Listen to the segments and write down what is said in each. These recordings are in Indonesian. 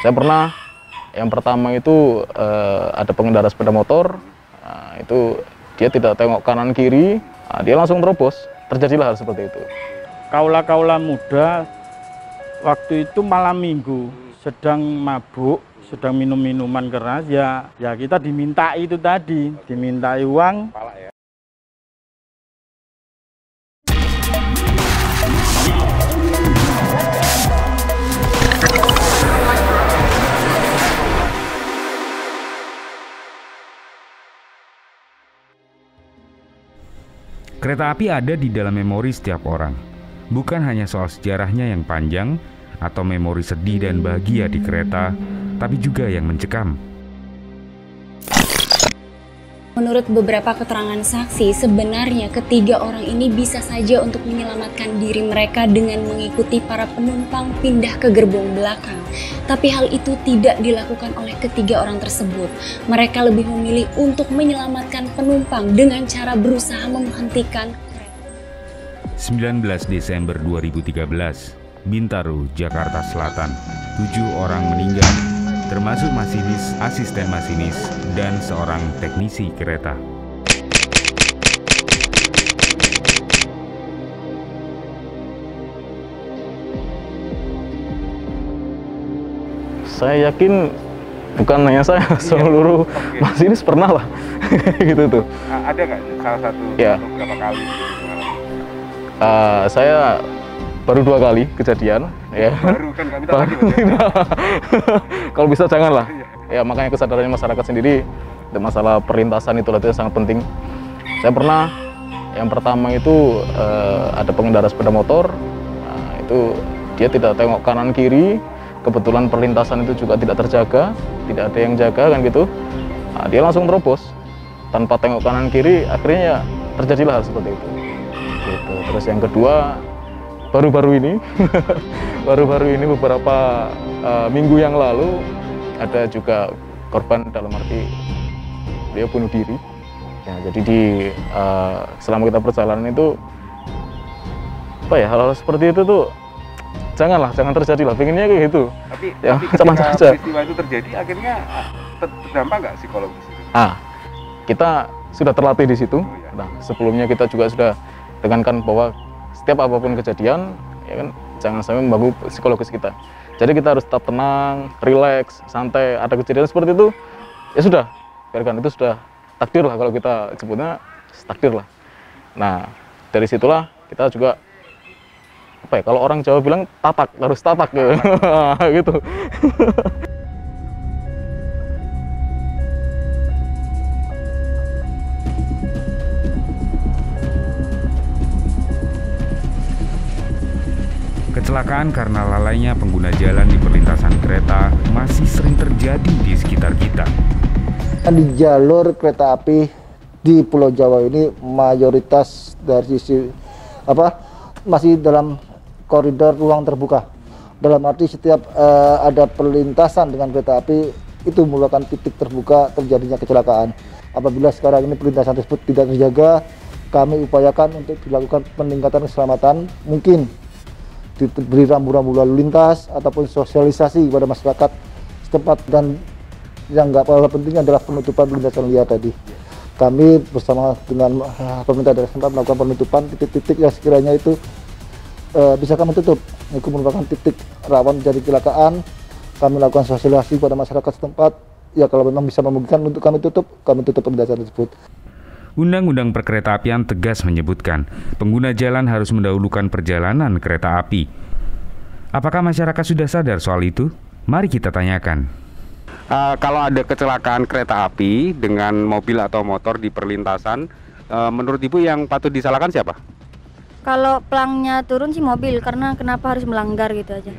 Saya pernah, yang pertama itu ada pengendara sepeda motor, itu dia tidak tengok kanan kiri, dia langsung terobos. Terjadilah hal seperti itu. Kaula-kaula muda waktu itu malam minggu sedang mabuk, sedang minum minuman keras, ya kita diminta itu tadi, dimintai uang. Kereta api ada di dalam memori setiap orang. Bukan hanya soal sejarahnya yang panjang atau memori sedih dan bahagia di kereta, tapi juga yang mencekam. Menurut beberapa keterangan saksi, sebenarnya ketiga orang ini bisa saja untuk menyelamatkan diri mereka dengan mengikuti para penumpang pindah ke gerbong belakang. Tapi hal itu tidak dilakukan oleh ketiga orang tersebut. Mereka lebih memilih untuk menyelamatkan penumpang dengan cara berusaha menghentikan kereta. 19 Desember 2013, Bintaro, Jakarta Selatan. 7 orang meninggal, termasuk masinis, asisten masinis, dan seorang teknisi kereta. Saya yakin bukan hanya saya, seluruh masinis pernah lah gitu tuh. Ada nggak salah satu Ya. beberapa kali? Saya baru 2 kali kejadian, ya. Baru kan nggak minta lagi, Mas, ya? Kalau bisa janganlah. Ya makanya kesadarannya masyarakat sendiri untuk masalah perlintasan itu sangat penting. Saya pernah, yang pertama itu ada pengendara sepeda motor, itu dia tidak tengok kanan kiri. Kebetulan perlintasan itu juga tidak terjaga, tidak ada yang jaga kan gitu. Dia langsung terobos tanpa tengok kanan kiri, akhirnya ya terjadilah hal seperti itu. Gitu. Terus yang kedua, baru-baru ini, baru-baru ini beberapa minggu yang lalu ada juga korban, dalam arti dia bunuh diri. Ya, jadi selama kita perjalanan itu hal-hal seperti itu tuh jangan terjadi lah, pengennya kayak gitu. Tapi ya, ketika saja. peristiwa itu terjadi, akhirnya terdampak nggak psikologis itu? Kita sudah terlatih di situ. Oh, ya. Nah, sebelumnya kita juga sudah tekankan bahwa setiap apapun kejadian, ya kan, jangan sampai mengganggu psikologis kita. Jadi kita harus tetap tenang, rileks, santai. Ada kejadian seperti itu, ya sudah, biarkan, itu sudah takdir lah, kalau kita sebutnya takdir lah. Nah, dari situlah kita juga kalau orang Jawa bilang tatak, harus tatak gitu. Gitu. Kecelakaan karena lalainya pengguna jalan di perlintasan kereta masih sering terjadi di sekitar kita. Di jalur kereta api di Pulau Jawa ini mayoritas dari sisi masih dalam koridor ruang terbuka. Dalam arti setiap ada perlintasan dengan kereta api itu merupakan titik terbuka terjadinya kecelakaan. Apabila sekarang ini perlintasan tersebut tidak terjaga, kami upayakan untuk dilakukan peningkatan keselamatan, mungkin diberi rambu-rambu lalu lintas ataupun sosialisasi kepada masyarakat setempat, dan yang nggak kalah penting adalah penutupan lintasan liar tadi. Kami bersama dengan pemerintah daerah setempat melakukan penutupan titik-titik yang sekiranya itu bisa kami tutup. Itu merupakan titik rawan terjadi kecelakaan. Kami lakukan sosialisasi kepada masyarakat setempat. Ya kalau memang bisa memungkinkan untuk kami tutup lintasan tersebut. Undang-Undang Perkeretaapian tegas menyebutkan pengguna jalan harus mendahulukan perjalanan kereta api. Apakah masyarakat sudah sadar soal itu? Mari kita tanyakan. Kalau ada kecelakaan kereta api dengan mobil atau motor di perlintasan, menurut Ibu yang patut disalahkan siapa? Kalau pelangnya turun sih mobil, karena kenapa harus melanggar gitu aja.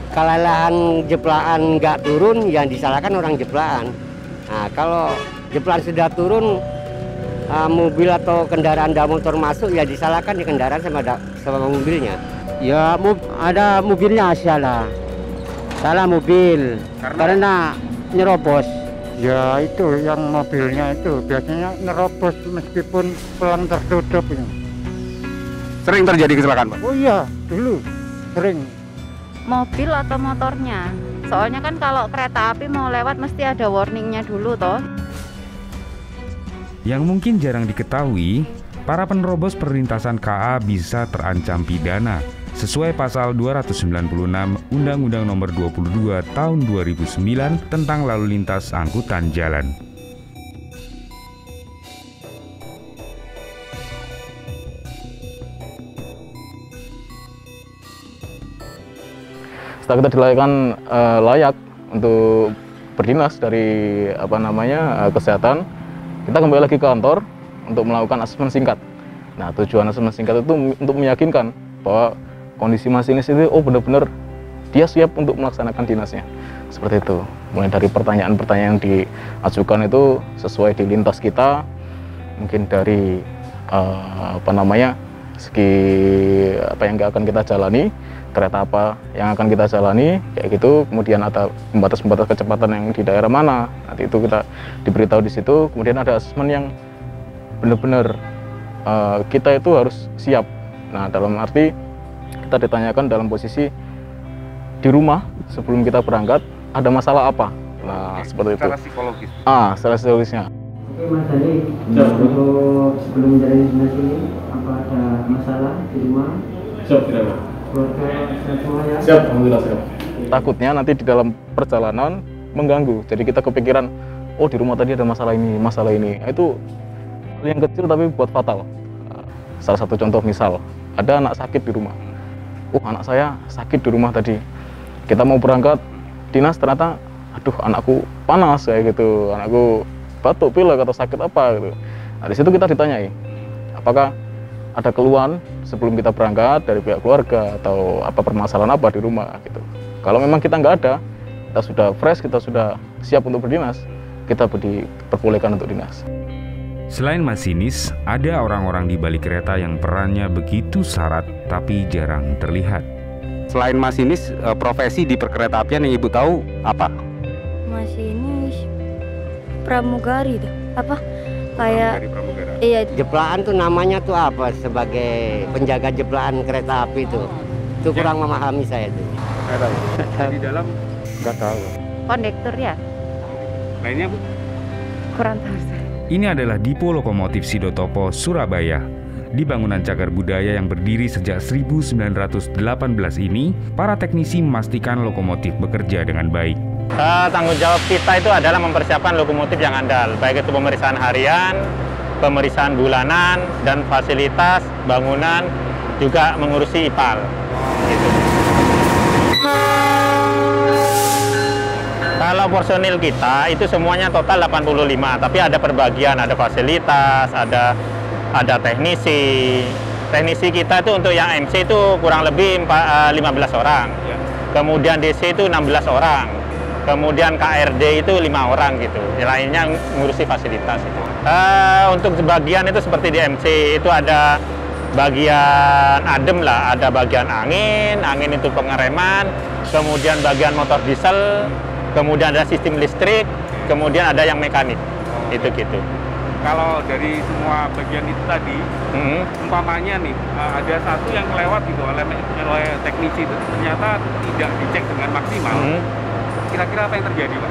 Kelelahan jeplaan nggak turun, yang disalahkan orang jeplaan. Nah, kalau jeplaan sudah turun, mobil atau kendaraan motor masuk, ya disalahkan di kendaraan sama mobilnya. Ya ada mobilnya salah mobil karena nyerobos. Ya itu yang mobilnya itu biasanya nerobos meskipun pelang tertutup. Sering terjadi kecelakaan, Pak? Oh iya, dulu sering. Mobil atau motornya? Soalnya kan kalau kereta api mau lewat mesti ada warningnya dulu toh. Yang mungkin jarang diketahui, para penerobos perlintasan KA bisa terancam pidana sesuai pasal 296 Undang-Undang Nomor 22 Tahun 2009 tentang lalu lintas angkutan jalan. Setelah kita dilayakan layak untuk berdinas dari kesehatan, kita kembali lagi ke kantor untuk melakukan asesmen singkat. Nah, tujuan asesmen singkat itu untuk meyakinkan bahwa kondisi masinis itu benar-benar dia siap untuk melaksanakan dinasnya. Seperti itu. Mulai dari pertanyaan-pertanyaan yang diajukan itu sesuai di lintas kita, mungkin dari segi apa yang akan kita jalani, kereta apa yang akan kita jalani, kayak gitu. Kemudian ada pembatas-pembatas kecepatan yang di daerah mana, nanti itu kita diberitahu di situ. Kemudian ada asesmen yang benar-benar kita itu harus siap. Nah, dalam arti kita ditanyakan dalam posisi di rumah sebelum kita berangkat ada masalah apa. Nah, seperti itu. Secara psikologis. Secara psikologisnya. Oke Mas Dani, untuk sebelum menjalani dinas ini apa ada masalah di rumah? Siap, tidak. Keluarga semua ya? Siap, alhamdulillah siap. Takutnya nanti di dalam perjalanan mengganggu. Jadi kita kepikiran, oh di rumah tadi ada masalah ini. Nah, itu hal yang kecil tapi buat fatal. Salah satu contoh misal, ada anak sakit di rumah. Anak saya sakit di rumah tadi. Kita mau berangkat dinas ternyata, aduh anakku panas kayak gitu, anakku batuk pilek atau sakit apa gitu. Nah, di situ kita ditanyai, apakah ada keluhan sebelum kita berangkat dari pihak keluarga atau apa permasalahan apa di rumah gitu. Kalau memang kita nggak ada, kita sudah fresh, kita sudah siap untuk berdinas, kita diperbolehkan untuk dinas. Selain masinis, ada orang-orang di balik kereta yang perannya begitu syarat tapi jarang terlihat. Selain masinis, profesi di perkeretaapian yang Ibu tahu apa? Masinis, pramugari tuh. Apa? Kayak iya, jeplaan tuh namanya tuh apa sebagai penjaga jeplaan kereta api itu kurang memahami saya tuh. Di dalam nggak tahu. Kondektur ya? Lainnya Bu? Kurang tahu saya. Ini adalah Dipo Lokomotif Sidotopo, Surabaya. Di bangunan cagar budaya yang berdiri sejak 1918 ini, para teknisi memastikan lokomotif bekerja dengan baik. Tanggung jawab kita itu adalah mempersiapkan lokomotif yang andal, baik itu pemeriksaan harian, pemeriksaan bulanan, dan fasilitas bangunan, juga mengurusi IPAL. Gitu. Kalau personil kita itu semuanya total 85, tapi ada perbagian, ada fasilitas, ada teknisi. Teknisi kita itu untuk yang MC itu kurang lebih 15 orang. Kemudian DC itu 16 orang. Kemudian KRD itu 5 orang gitu. Yang lainnya ngurusi fasilitas itu. Untuk bagian itu seperti di MC itu ada bagian adem lah, ada bagian angin itu pengereman, kemudian bagian motor diesel, kemudian ada sistem listrik, kemudian ada yang mekanik, itu gitu. Kalau dari semua bagian itu tadi, umpamanya nih ada satu yang lewat gitu oleh teknisi itu ternyata tidak dicek dengan maksimal, kira-kira apa yang terjadi Pak?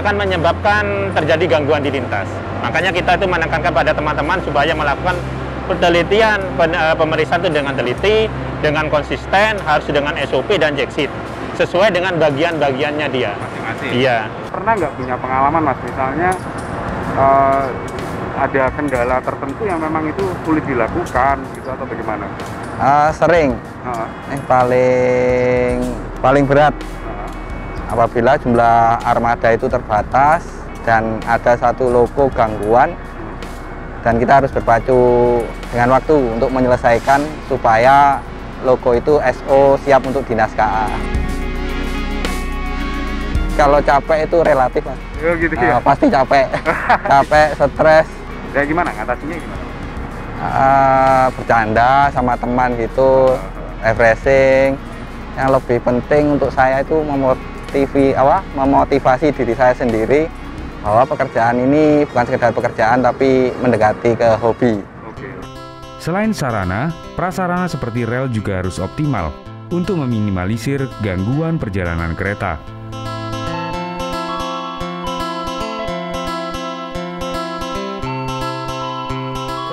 Akan menyebabkan terjadi gangguan di lintas. Makanya kita itu menekankan pada teman-teman supaya melakukan penelitian, pemeriksaan itu dengan teliti, dengan konsisten, harus dengan SOP dan check sheet, sesuai dengan bagian-bagiannya dia. Masing-masing? Iya. Pernah nggak punya pengalaman Mas, misalnya ada kendala tertentu yang memang itu sulit dilakukan gitu atau bagaimana? Sering. Paling berat apabila jumlah armada itu terbatas dan ada satu loko gangguan dan kita harus berpacu dengan waktu untuk menyelesaikan supaya logo itu SO siap untuk dinas KA. Kalau capek itu relatif Mas. Gitu ya? Pasti capek, stres. Ya gimana, ngatasinya gimana? Bercanda sama teman gitu, refreshing. Yang lebih penting untuk saya itu memotivasi diri saya sendiri bahwa pekerjaan ini bukan sekedar pekerjaan tapi mendekati ke hobi. Selain sarana, prasarana seperti rel juga harus optimal. untuk meminimalisir gangguan perjalanan kereta.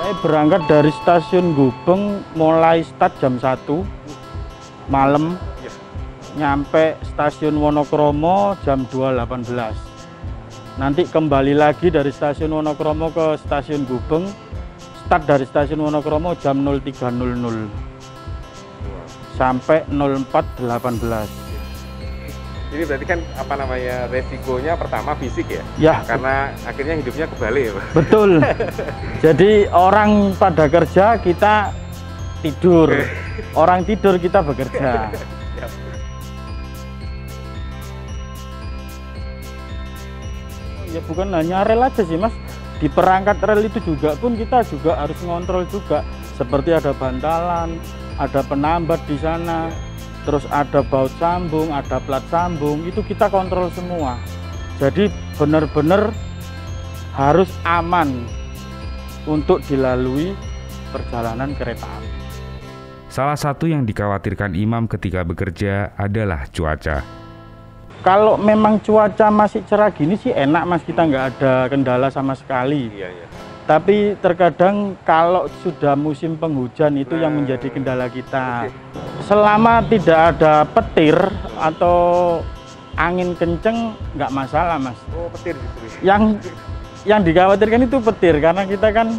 Saya berangkat dari stasiun Gubeng mulai start jam 1 malam, nyampe stasiun Wonokromo jam 2.18. Nanti kembali lagi dari stasiun Wonokromo ke stasiun Gubeng, start dari stasiun Wonokromo jam 03.00 sampai 04.18. Ini berarti kan apa namanya, resikonya pertama fisik ya? Ya. Karena akhirnya hidupnya kebalik ya Pak? Betul. Jadi orang pada kerja, kita tidur. Orang tidur, kita bekerja. Ya bukan hanya rel aja sih Mas, di perangkat rel itu juga pun kita juga harus ngontrol juga, seperti ada bantalan, ada penambat di sana, terus ada baut sambung, ada plat sambung, itu kita kontrol semua. Jadi benar-benar harus aman untuk dilalui perjalanan kereta api. Salah satu yang dikhawatirkan Imam ketika bekerja adalah cuaca. Kalau memang cuaca masih cerah gini sih enak Mas, kita nggak ada kendala sama sekali. Iya. Tapi terkadang kalau sudah musim penghujan itu yang menjadi kendala kita. Selama tidak ada petir atau angin kenceng nggak masalah Mas. Oh, petir justru. Yang dikhawatirkan itu petir, karena kita kan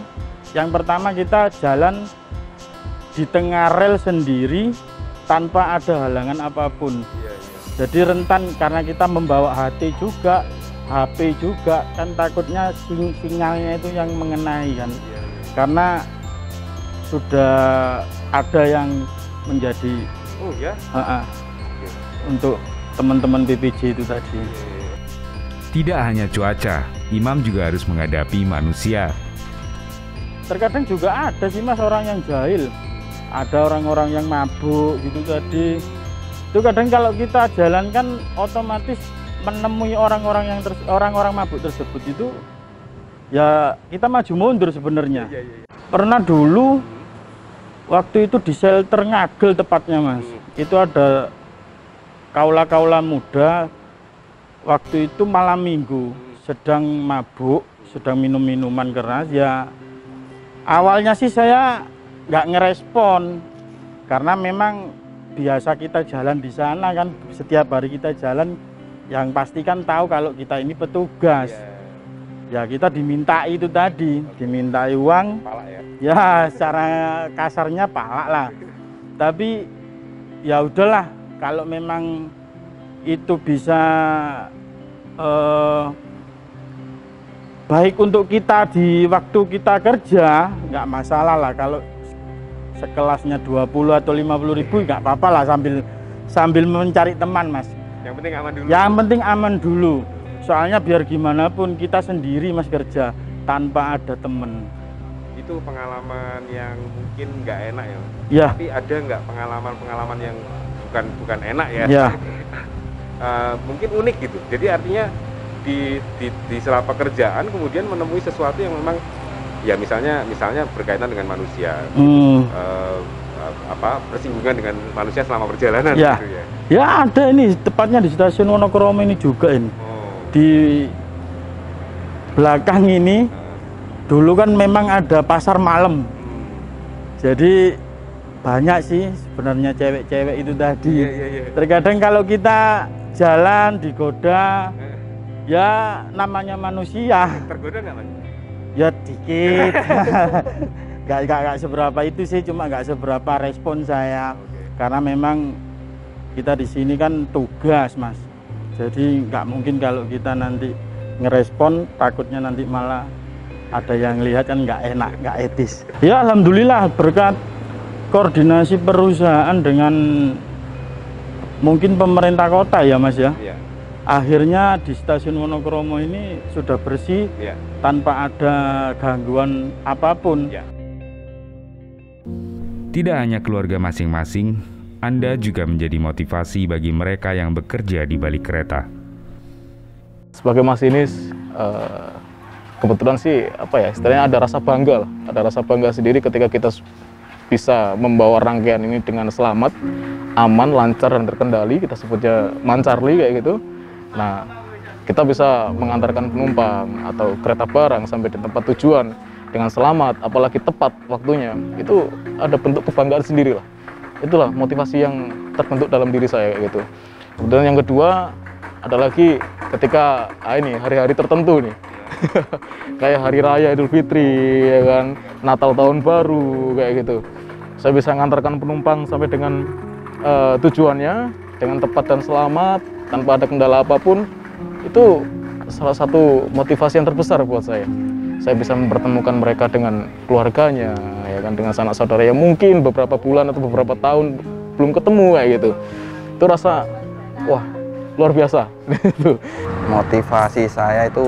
yang pertama kita jalan di tengah rel sendiri tanpa ada halangan apapun. Jadi rentan, karena kita membawa HT juga, HP juga, kan takutnya sinyalnya itu yang mengenai kan. Karena sudah ada yang menjadi untuk teman-teman BPJ itu tadi. Tidak hanya cuaca, Imam juga harus menghadapi manusia. Terkadang juga ada sih Mas orang yang jahil, ada orang-orang yang mabuk gitu tadi. Itu kadang kalau kita jalankan otomatis menemui orang-orang mabuk tersebut itu ya kita maju mundur sebenarnya. Pernah dulu waktu itu di shelter Ngagel tepatnya Mas, itu ada kaula-kaula muda waktu itu malam minggu sedang mabuk, sedang minum minuman keras. Ya awalnya sih saya nggak ngerespon karena memang biasa kita jalan di sana kan, setiap hari kita jalan, yang pasti kan tahu kalau kita ini petugas. Ya kita dimintai itu tadi, dimintai uang, ya secara kasarnya palak lah. Tapi ya udahlah, kalau memang itu bisa baik untuk kita di waktu kita kerja, nggak masalah lah. Kalau sekelasnya 20 atau 50 ribu nggak apa-apa lah, sambil mencari teman Mas. Yang penting aman dulu. Yang penting aman dulu. Soalnya biar gimana pun kita sendiri Mas kerja tanpa ada temen. Itu pengalaman yang mungkin nggak enak ya. Ya. Tapi ada nggak pengalaman yang bukan enak ya? Ya. Mungkin unik gitu. Jadi artinya di sela pekerjaan kemudian menemui sesuatu yang memang ya misalnya berkaitan dengan manusia, bersinggungan dengan manusia selama perjalanan ya. Gitu ya. Ya ada ini, tepatnya di stasiun Wonokromo ini juga ini. Di belakang ini dulu kan memang ada pasar malam. Jadi banyak sih sebenarnya cewek-cewek itu tadi. Terkadang kalau kita jalan digoda, ya namanya manusia. Tergoda nggak Mas? Ya dikit. Gak seberapa itu sih, cuma gak seberapa respon saya. Karena memang kita di sini kan tugas Mas. Jadi nggak mungkin kalau kita nanti ngerespon, takutnya nanti malah ada yang lihat kan nggak enak, nggak etis. Ya alhamdulillah berkat koordinasi perusahaan dengan mungkin pemerintah kota ya Mas ya. Akhirnya di stasiun Wonokromo ini sudah bersih tanpa ada gangguan apapun. Tidak hanya keluarga masing-masing, Anda juga menjadi motivasi bagi mereka yang bekerja di balik kereta. Sebagai masinis, kebetulan sih istilahnya ada rasa bangga lah. Ada rasa bangga sendiri ketika kita bisa membawa rangkaian ini dengan selamat, aman, lancar, dan terkendali, kita sebutnya mancarli kayak gitu. Nah, kita bisa mengantarkan penumpang atau kereta barang sampai di tempat tujuan dengan selamat, apalagi tepat waktunya. Itu ada bentuk kebanggaan sendiri lah. Itulah motivasi yang terbentuk dalam diri saya kayak gitu. Kemudian yang kedua ada lagi ketika ini hari-hari tertentu nih. Kayak hari raya Idul Fitri, ya kan, Natal tahun baru kayak gitu. Saya bisa mengantarkan penumpang sampai dengan tujuannya dengan tepat dan selamat tanpa ada kendala apapun. Itu salah satu motivasi yang terbesar buat saya. Saya bisa mempertemukan mereka dengan keluarganya, ya kan, dengan sanak saudara yang mungkin beberapa bulan atau beberapa tahun belum ketemu kayak gitu. Itu rasa wah luar biasa. Motivasi saya itu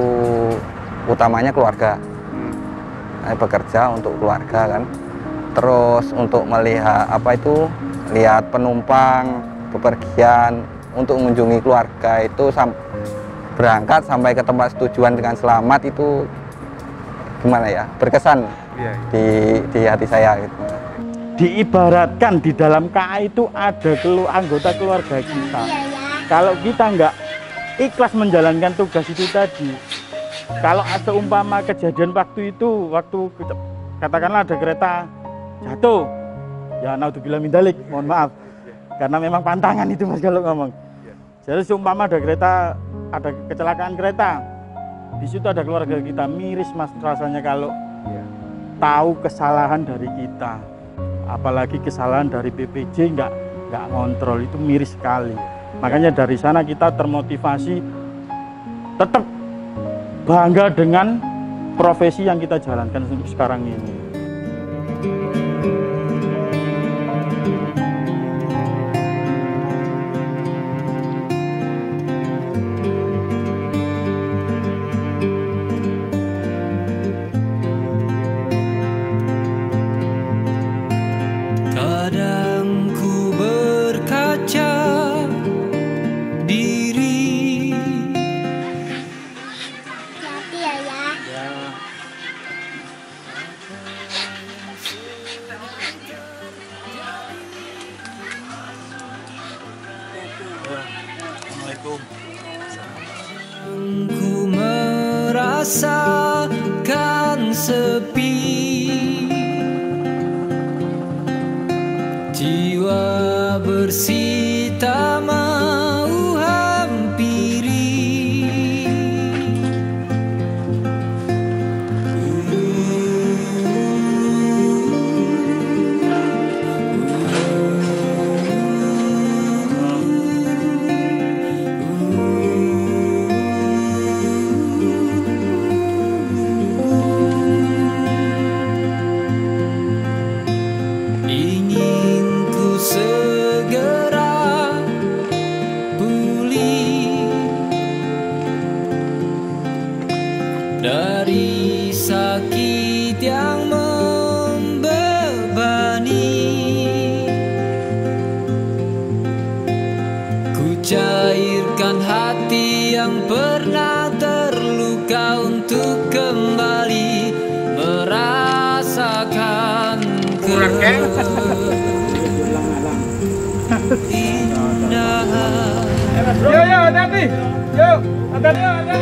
utamanya keluarga. Saya bekerja untuk keluarga kan. Terus untuk melihat lihat penumpang bepergian untuk mengunjungi keluarga itu berangkat sampai ke tempat tujuan dengan selamat itu gimana ya, berkesan di hati saya gitu. Diibaratkan di dalam KA itu ada anggota keluarga kita. Kalau kita nggak ikhlas menjalankan tugas itu tadi, kalau ada umpama kejadian waktu katakanlah ada kereta jatuh, ya naudzubillah min dzalik, mohon maaf, karena memang pantangan itu Mas kalau ngomong. Jadi seumpama ada kecelakaan kereta, di situ ada keluarga kita, miris Mas rasanya kalau tahu kesalahan dari kita, apalagi kesalahan dari BPJ nggak ngontrol, itu miris sekali. Makanya dari sana kita termotivasi tetap bangga dengan profesi yang kita jalankan untuk sekarang ini. Ku merasakan sepi, jiwa bersih tak mau hampiri. Dari sakit yang membebani, ku cairkan hati yang pernah terluka untuk kembali merasakan keindahan. Yo, hati-hati. Yo, hati-hati.